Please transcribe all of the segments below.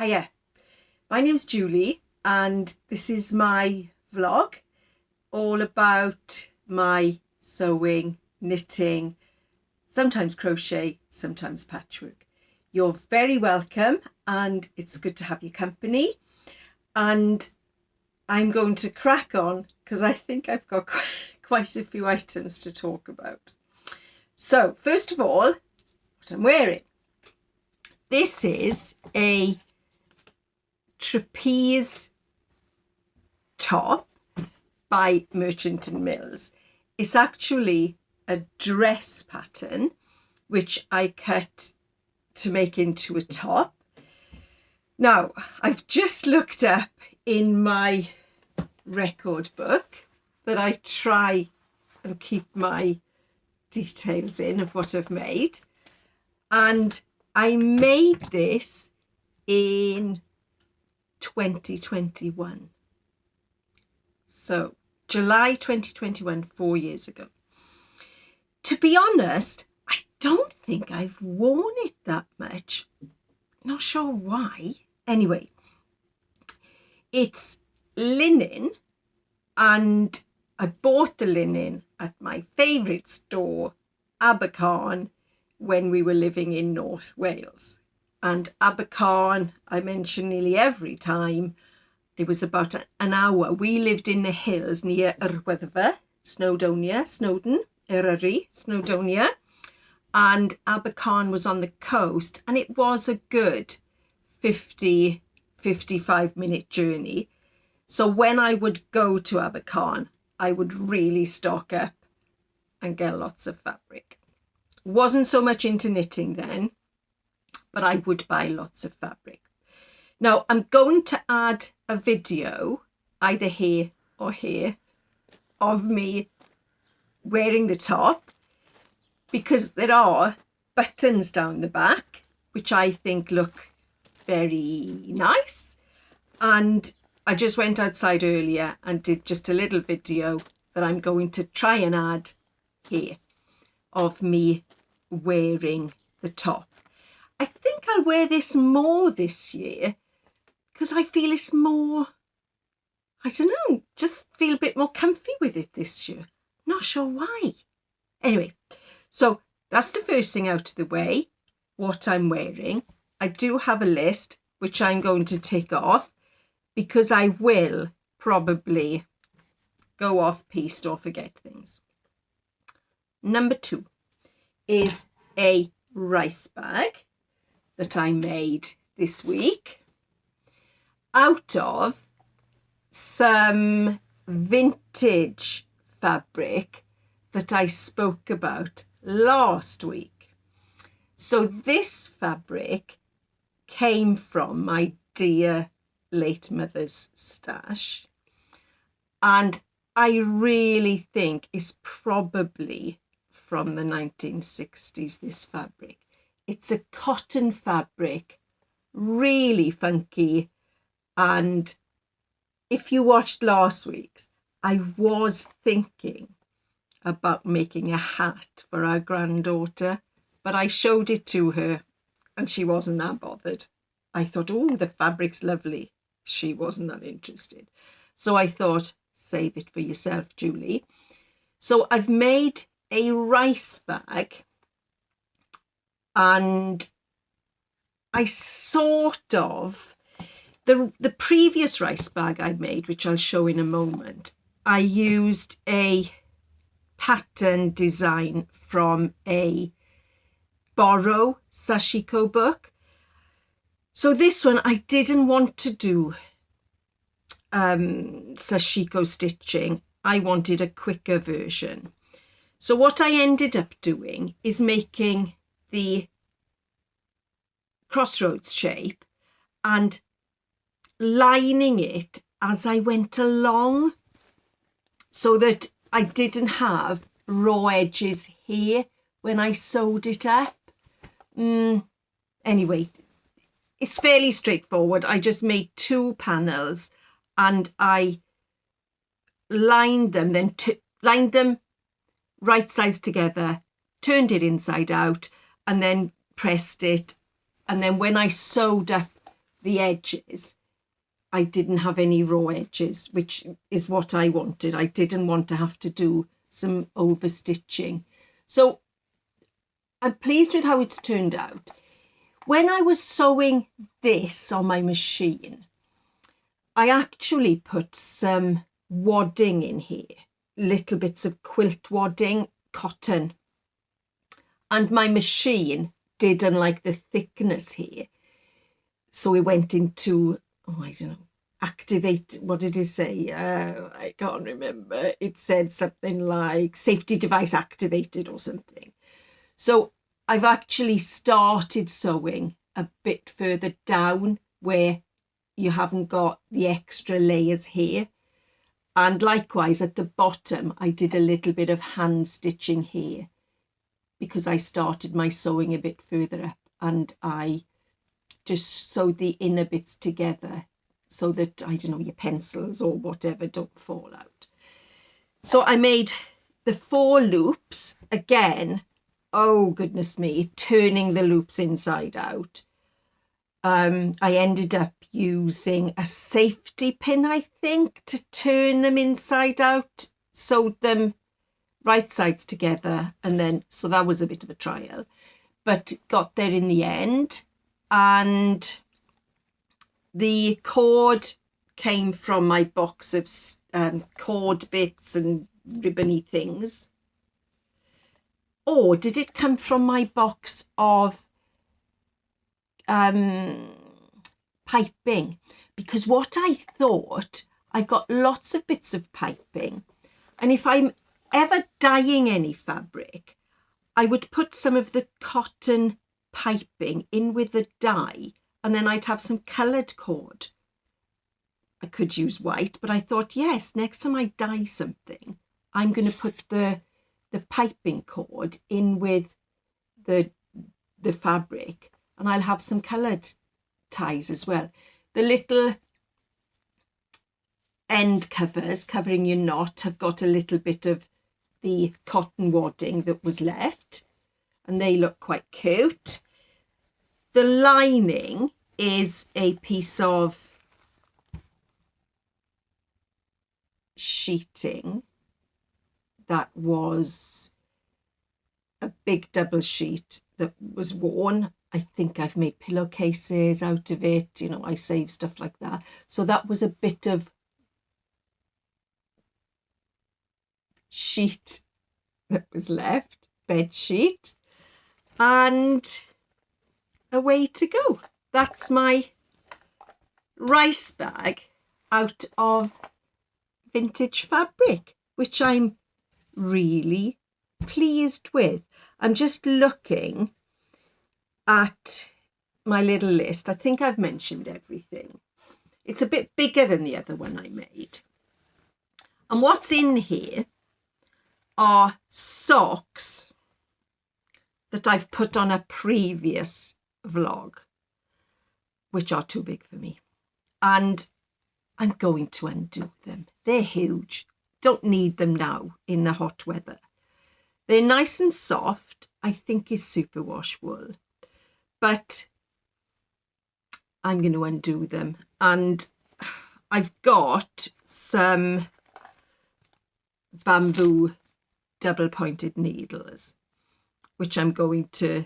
Hiya, my name's Julie and this is my vlog all about my sewing, knitting, sometimes crochet, sometimes patchwork. You're very welcome and it's good to have your company, and I'm going to crack on because I think I've got quite a few items to talk about. So first of all, what I'm wearing. This is a trapeze top by Merchant & Mills. It's actually a dress pattern which I cut to make into a top. Now, I've just looked up in my record book that I try and keep my details in of what I've made, and I made this in 2021. So July 2021, 4 years ago. To be honest, I don't think I've worn it that much. Not sure why. Anyway, it's linen, and I bought the linen at my favourite store, Abercorn, when we were living in North Wales. And Abercorn, I mention nearly every time. It was about an hour. We lived in the hills near Snowdonia, and Abercorn was on the coast, and it was a good 55 minute journey. So when I would go to Abercorn, I would really stock up and get lots of fabric. Wasn't so much into knitting then, but I would buy lots of fabric. Now I'm going to add a video, either here or here, of me wearing the top, because there are buttons down the back which I think look very nice, and I just went outside earlier and did just a little video that I'm going to try and add here of me wearing the top. I think I'll wear this more this year because I feel it's more, I don't know, just feel a bit more comfy with it this year. Not sure why. Anyway, so that's the first thing out of the way, what I'm wearing. I do have a list which I'm going to tick off because I will probably go off piste or forget things. Number 2 is a rice bag that I made this week out of some vintage fabric that I spoke about last week. So this fabric came from my dear late mother's stash, and I really think is probably from the 1960s, this fabric. It's a cotton fabric, really funky, and if you watched last week's, I was thinking about making a hat for our granddaughter, but I showed it to her and she wasn't that bothered. I thought, oh, the fabric's lovely. She wasn't that interested. So I thought, save it for yourself, Julie. So I've made a rice bag, and I sort of, the previous rice bag I made, which I'll show in a moment, I used a pattern design from a Borrow Sashiko book. So this one, I didn't want to do Sashiko stitching. I wanted a quicker version. So what I ended up doing is making the crossroads shape and lining it as I went along so that I didn't have raw edges here when I sewed it up. Anyway, it's fairly straightforward. I just made 2 panels and I lined them, then lined them right sides together, turned it inside out, and then pressed it. And then when I sewed up the edges, I didn't have any raw edges, which is what I wanted. I didn't want to have to do some overstitching. So I'm pleased with how it's turned out. When I was sewing this on my machine, I actually put some wadding in here, little bits of quilt wadding, cotton. And my machine didn't like the thickness here. So we went into, I don't know, activate, what did it say? I can't remember. It said something like safety device activated or something. So I've actually started sewing a bit further down where you haven't got the extra layers here. And likewise at the bottom, I did a little bit of hand stitching here because I started my sewing a bit further up, and I just sewed the inner bits together so that, I don't know, your pencils or whatever don't fall out. So I made the 4 loops again. Oh, goodness me, turning the loops inside out. I ended up using a safety pin, I think, to turn them inside out, sewed them right sides together, and then, so that was a bit of a trial, but got there in the end. And the cord came from my box of cord bits and ribbony things. Or did it come from my box of piping? Because what I thought, I've got lots of bits of piping, and if I'm ever dyeing any fabric, I would put some of the cotton piping in with the dye, and then I'd have some coloured cord. I could use white, but I thought, yes, next time I dye something, I'm going to put the piping cord in with the fabric, and I'll have some coloured ties as well. The little end covers covering your knot have got a little bit of the cotton wadding that was left, and they look quite cute. The lining is a piece of sheeting that was a big double sheet that was worn. I think I've made pillowcases out of it, you know, I save stuff like that. So that was a bit of sheet that was left, bed sheet, and away to go. That's my rice bag out of vintage fabric, which I'm really pleased with. I'm just looking at my little list. I think I've mentioned everything. It's a bit bigger than the other one I made. And what's in here are socks that I've put on a previous vlog, which are too big for me. And I'm going to undo them. They're huge. Don't need them now in the hot weather. They're nice and soft. I think is superwash wool. But I'm going to undo them. And I've got some bamboo double-pointed needles, which I'm going to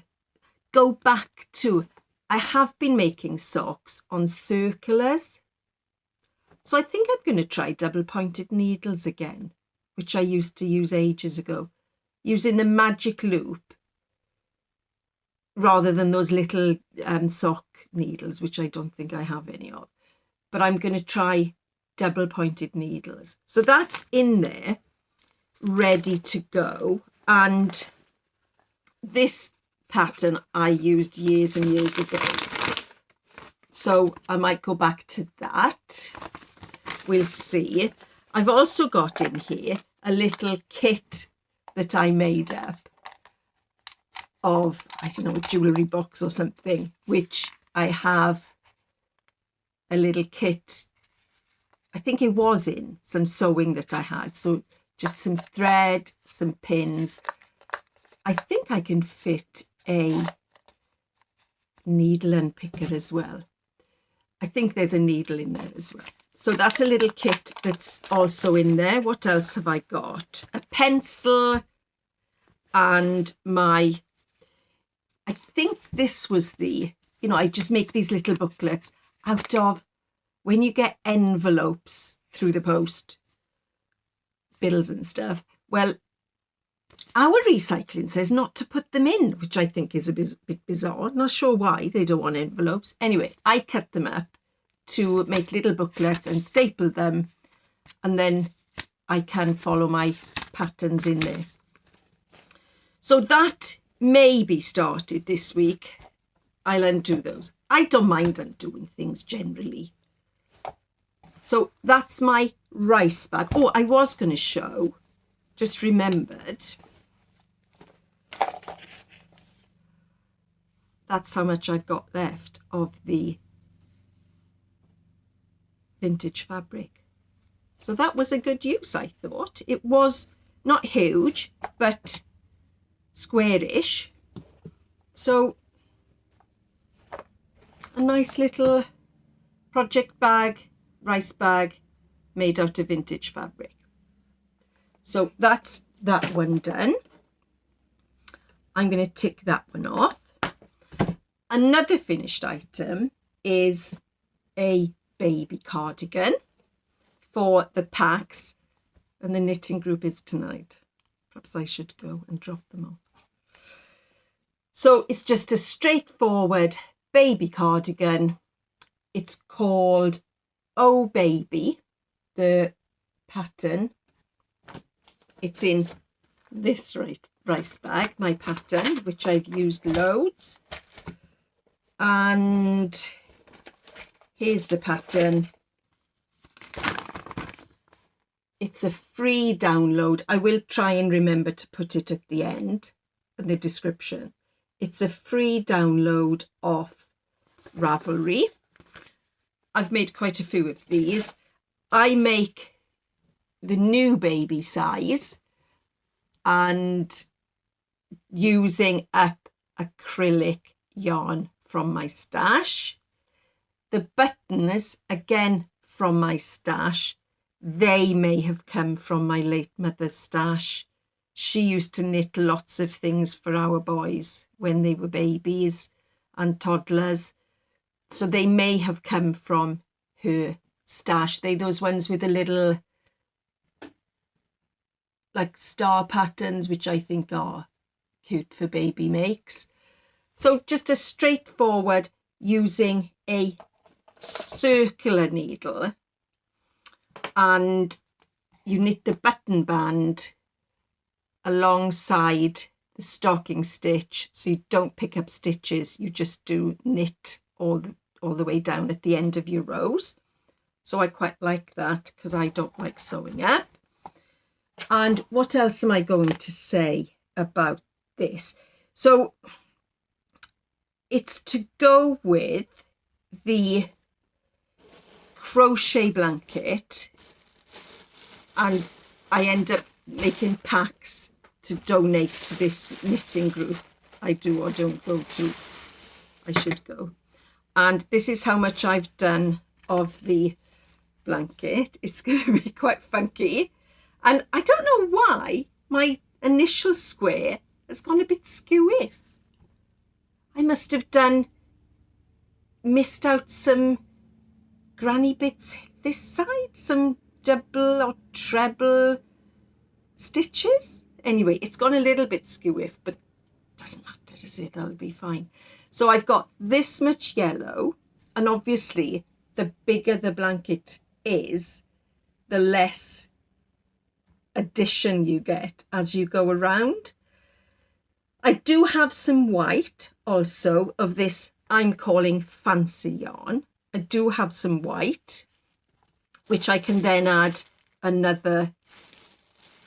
go back to. I have been making socks on circulars. So I think I'm going to try double-pointed needles again, which I used to use ages ago, using the magic loop rather than those little sock needles, which I don't think I have any of. But I'm going to try double-pointed needles. So that's in there, ready to go. And this pattern I used years and years ago. So I might go back to that. We'll see. I've also got in here a little kit that I made up of, I don't know, a jewellery box or something, which I have a little kit. I think it was in some sewing that I had. So just some thread, some pins. I think I can fit a needle and picker as well. I think there's a needle in there as well. So that's a little kit that's also in there. What else have I got? A pencil and I think this was I just make these little booklets out of when you get envelopes through the post, bills and stuff. Well, our recycling says not to put them in, which I think is a bit bizarre. Not sure why they don't want envelopes. Anyway, I cut them up to make little booklets and staple them, and then I can follow my patterns in there. So that may be started this week. I'll undo those. I don't mind undoing things generally. So that's my rice bag. Oh, I was going to show, just remembered, that's how much I've got left of the vintage fabric. So that was a good use, I thought. It was not huge, but squarish. So a nice little project bag, rice bag, made out of vintage fabric. So that's that one done. I'm going to tick that one off. Another finished item is a baby cardigan for the packs, and the knitting group is tonight. Perhaps I should go and drop them off. So it's just a straightforward baby cardigan. It's called Oh Baby, the pattern. It's in this rice bag, my pattern, which I've used loads. And here's the pattern. It's a free download. I will try and remember to put it at the end in the description. It's a free download of Ravelry. I've made quite a few of these. I make the new baby size and using up acrylic yarn from my stash. The buttons, again from my stash, they may have come from my late mother's stash. She used to knit lots of things for our boys when they were babies and toddlers. So they may have come from her stash. They those ones with the little like star patterns, which I think are cute for baby makes. So just a straightforward using a circular needle, and you knit the button band alongside the stocking stitch, so you don't pick up stitches, you just do knit all the way down at the end of your rows. So I quite like that because I don't like sewing up. And what else am I going to say about this? So it's to go with the crochet blanket, and I end up making packs to donate to this knitting group I do or don't go to. I should go. And this is how much I've done of the blanket. It's going to be quite funky, and I don't know why my initial square has gone a bit skew-if. I must have missed out some granny bits this side, some double or treble stitches. Anyway, it's gone a little bit skew-if, but doesn't matter, does it? That'll be fine. So I've got this much yellow, and obviously the bigger the blanket is, the less addition you get as you go around. I do have some white also of this I'm calling fancy yarn. I do have some white, which I can then add another,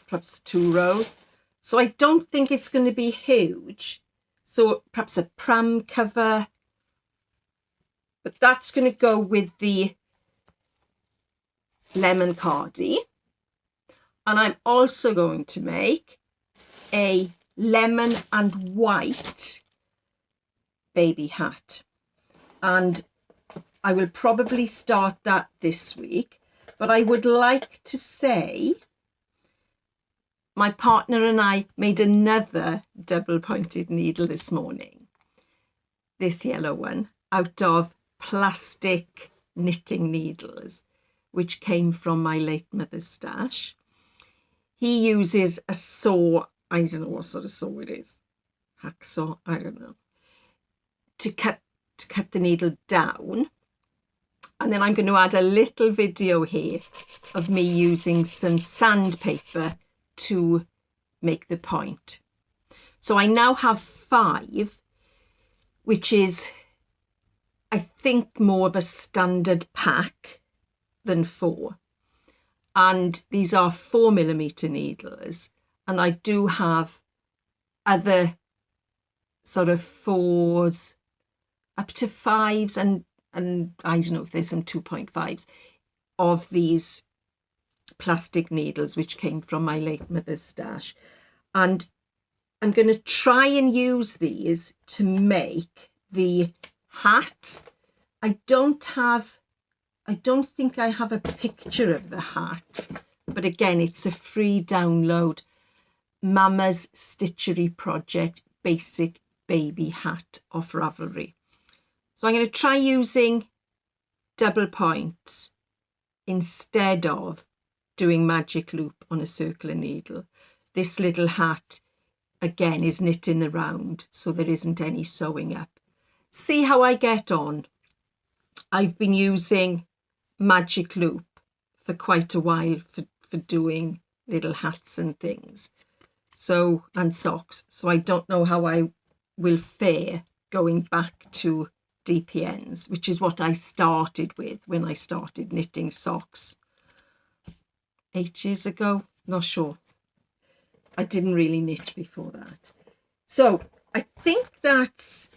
perhaps 2 rows. So I don't think it's going to be huge. So perhaps a pram cover, but that's going to go with the lemon cardi. And I'm also going to make a lemon and white baby hat. And I will probably start that this week, but I would like to say my partner and I made another double-pointed needle this morning, this yellow one, out of plastic knitting needles, which came from my late mother's stash. He uses a saw, I don't know what sort of saw it is, hacksaw, I don't know, to cut the needle down. And then I'm going to add a little video here of me using some sandpaper to make the point. So I now have 5, which is, I think, more of a standard pack than 4. And these are 4mm needles. And I do have other sort of 4s up to 5s and I don't know if there's some 2.5s of these plastic needles which came from my late mother's stash. And I'm going to try and use these to make the hat. I don't think I have a picture of the hat, but again, it's a free download. Mama's Stitchery Project Basic Baby Hat of Ravelry. So I'm going to try using double points instead of doing magic loop on a circular needle. This little hat, again, is knit in the round, so there isn't any sewing up. See how I get on. I've been using magic loop for quite a while for doing little hats and things, so, and socks. So I don't know how I will fare going back to DPNs, which is what I started with when I started knitting socks 8 years ago. Not sure. I didn't really knit before that. So I think that's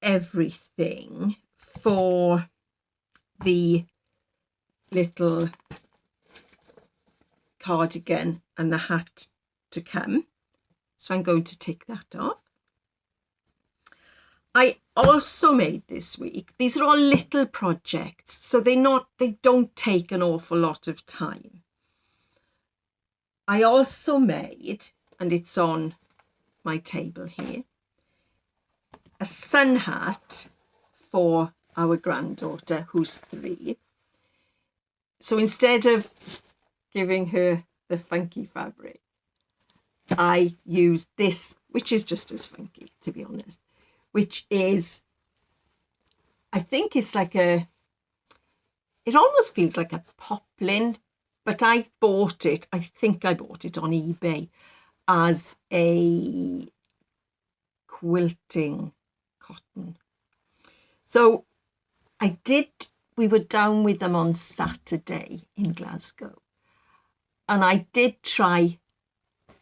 everything for the little cardigan and the hat to come. So I'm going to take that off. I also made this week, these are all little projects, so they don't take an awful lot of time. I also made, and it's on my table here, a sun hat for our granddaughter, who's 3. So instead of giving her the funky fabric, I used this, which is just as funky, to be honest, which is, I think it's like it almost feels like a poplin, but I think I bought it on eBay as a quilting cotton. So we were down with them on Saturday in Glasgow, and I did try,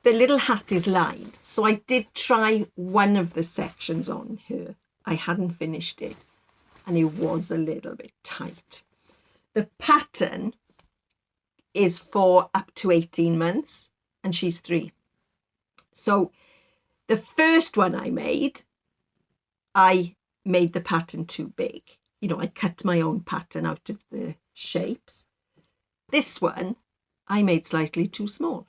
the little hat is lined, so I did try one of the sections on her. I hadn't finished it, and it was a little bit tight. The pattern is for up to 18 months, and she's 3. So the first one I made the pattern too big. You know, I cut my own pattern out of the shapes. This one I made slightly too small.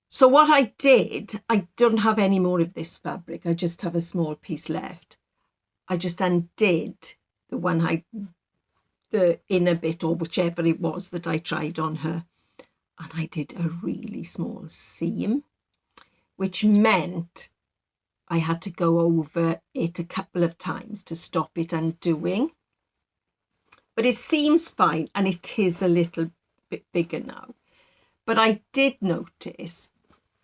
So what I did, I don't have any more of this fabric. I just have a small piece left. I just undid the inner bit, or whichever it was that I tried on her. And I did a really small seam, which meant I had to go over it a couple of times to stop it undoing. But it seems fine, and it is a little bit bigger now. But I did notice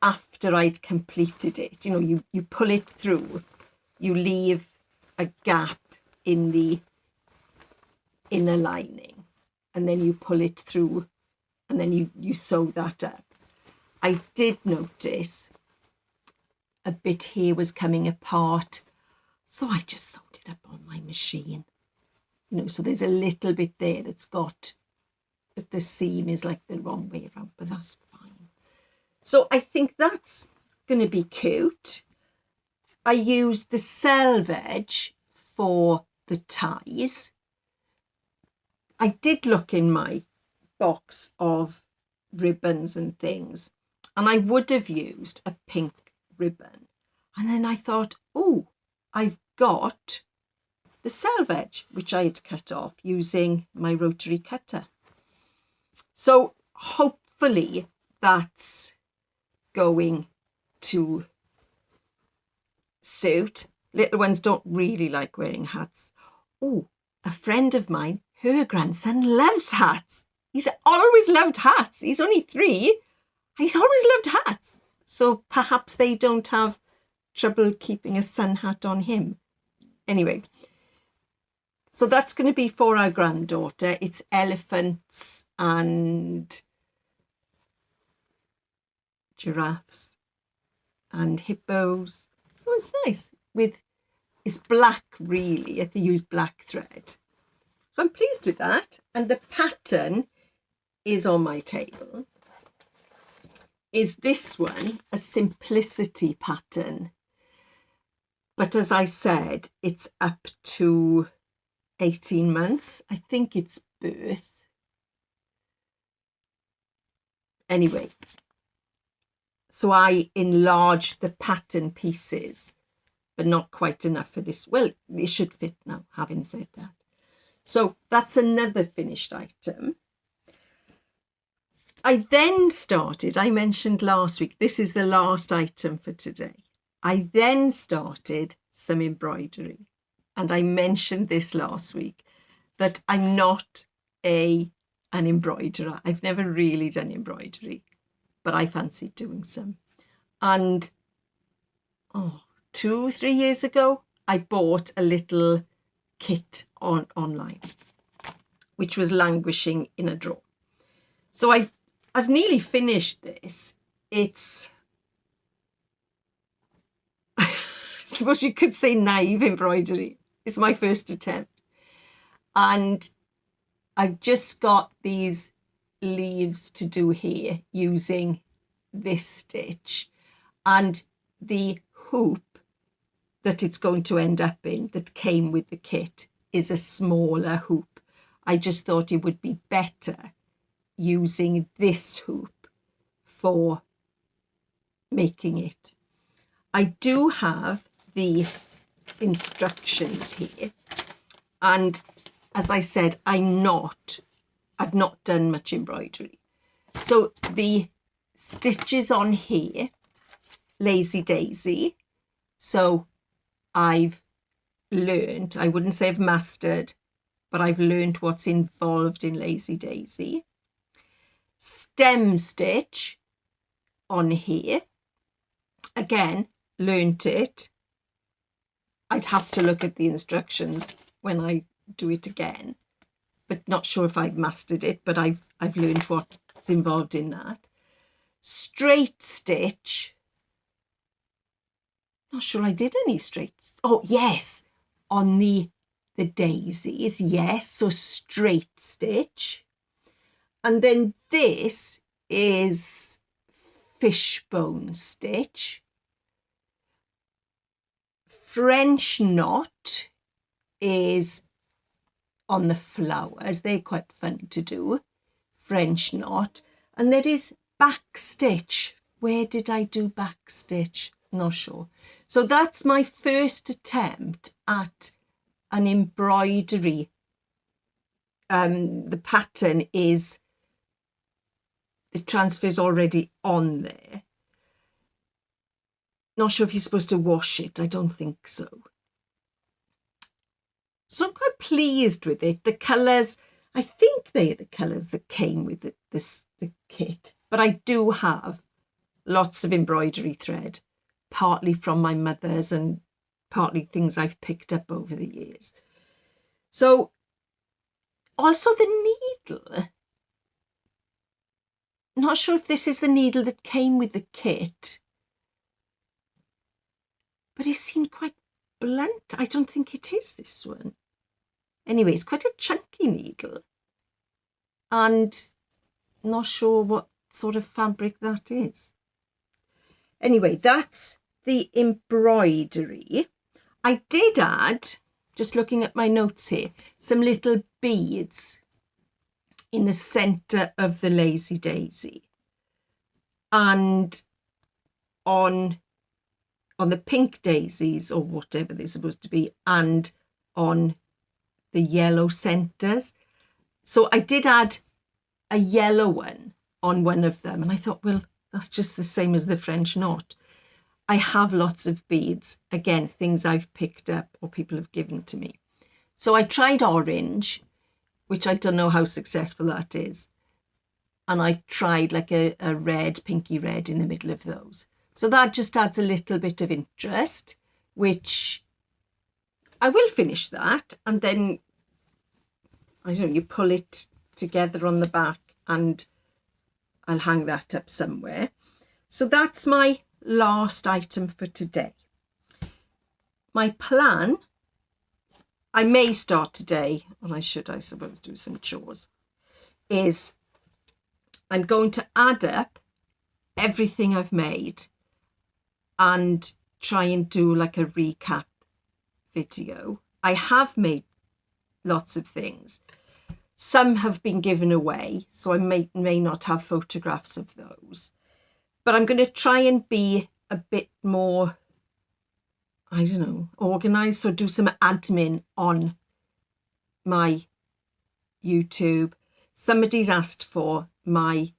after I'd completed it, you know, you pull it through, you leave a gap in the inner lining, and then you pull it through, and then you sew that up. I did notice a bit here was coming apart, so I just sewed it up on my machine. You know, so there's a little bit there that's got, the seam is like the wrong way around, but that's fine. So I think that's going to be cute. I used the selvage for the ties. I did look in my box of ribbons and things, and I would have used a pink ribbon. And then I thought, oh, I've got the selvage, which I had cut off using my rotary cutter. So hopefully that's going to suit. Little ones don't really like wearing hats. Oh, a friend of mine, her grandson loves hats. He's always loved hats. He's only 3. He's always loved hats. So perhaps they don't have trouble keeping a sun hat on him. Anyway, so that's going to be for our granddaughter. It's elephants and giraffes and hippos. So it's nice. It's black, really. I used black thread. So I'm pleased with that. And the pattern is on my table. Is this one a simplicity pattern? But as I said, it's up to 18 months. I think it's birth. Anyway, so I enlarged the pattern pieces, but not quite enough for this. Well, it should fit now, having said that. So that's another finished item. I then started, I mentioned last week, this is the last item for today. I then started some embroidery. And I mentioned this last week, that I'm not an embroiderer. I've never really done embroidery, but I fancied doing some. And 2-3 years ago, I bought a little kit online, which was languishing in a drawer. So I've nearly finished this. It's, I suppose you could say, naive embroidery. It's my first attempt. And I've just got these leaves to do here using this stitch. And the hoop that it's going to end up in that came with the kit is a smaller hoop. I just thought it would be better using this hoop for making it. I do have the instructions here, and as I said, I've not done much embroidery. So the stitches on here, lazy daisy. So I've learned, I wouldn't say I've mastered, but I've learned what's involved in lazy daisy. Stem stitch on here, again, learnt it. I'd have to look at the instructions when I do it again, but not sure if I've mastered it, but I've learned what's involved in that. Straight stitch, not sure I did any straights. Oh yes, on the daisies, yes, so straight stitch. And then this is fishbone stitch. French knot is on the flowers. They're quite fun to do. French knot. And there is back stitch. Where did I do back stitch? Not sure. So that's my first attempt at an embroidery. The pattern is, the transfer's already on there. Not sure if you're supposed to wash it. I don't think so. So I'm quite pleased with it. The colours, I think they're the colours that came with the kit. But I do have lots of embroidery thread, partly from my mother's and partly things I've picked up over the years. So also the needle. Not sure if this is the needle that came with the kit, but it seemed quite blunt. I don't think it is this one. Anyway, it's quite a chunky needle, and not sure what sort of fabric that is. Anyway, that's the embroidery. I did add, just looking at my notes here, some little beads in the centre of the Lazy Daisy. And on the pink daisies, or whatever they're supposed to be, and on the yellow centres. So I did add a yellow one on one of them, and I thought, well, that's just the same as the French knot. I have lots of beads, again, things I've picked up or people have given to me. So I tried orange, which I don't know how successful that is. And I tried like a red, pinky red in the middle of those. So that just adds a little bit of interest, which I will finish that. And then, I don't know, you pull it together on the back and I'll hang that up somewhere. So that's my last item for today. My plan, I may start today, and I should, I suppose, do some chores, is I'm going to add up everything I've made and try and do like a recap video. I have made lots of things. Some have been given away, so I may not have photographs of those. But I'm going to try and be a bit more, I don't know, organised, so do some admin on my YouTube. Somebody's asked for my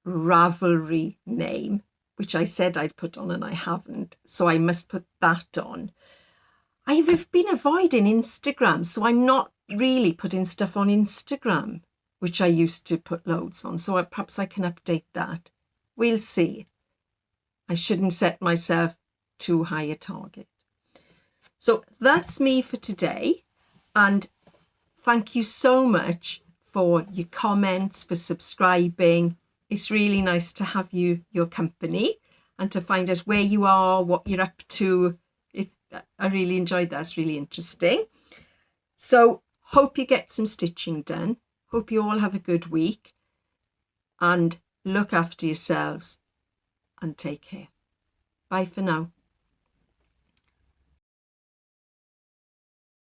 Ravelry name, which I said I'd put on and I haven't, so I must put that on. I've been avoiding Instagram, so I'm not really putting stuff on Instagram, which I used to put loads on, so perhaps I can update that. We'll see. I shouldn't set myself too high a target. So that's me for today, and thank you so much for your comments, for subscribing. It's really nice to have your company and to find out where you are, what you're up to. I really enjoyed that. It's really interesting. So hope you get some stitching done. Hope you all have a good week and look after yourselves and take care. Bye for now.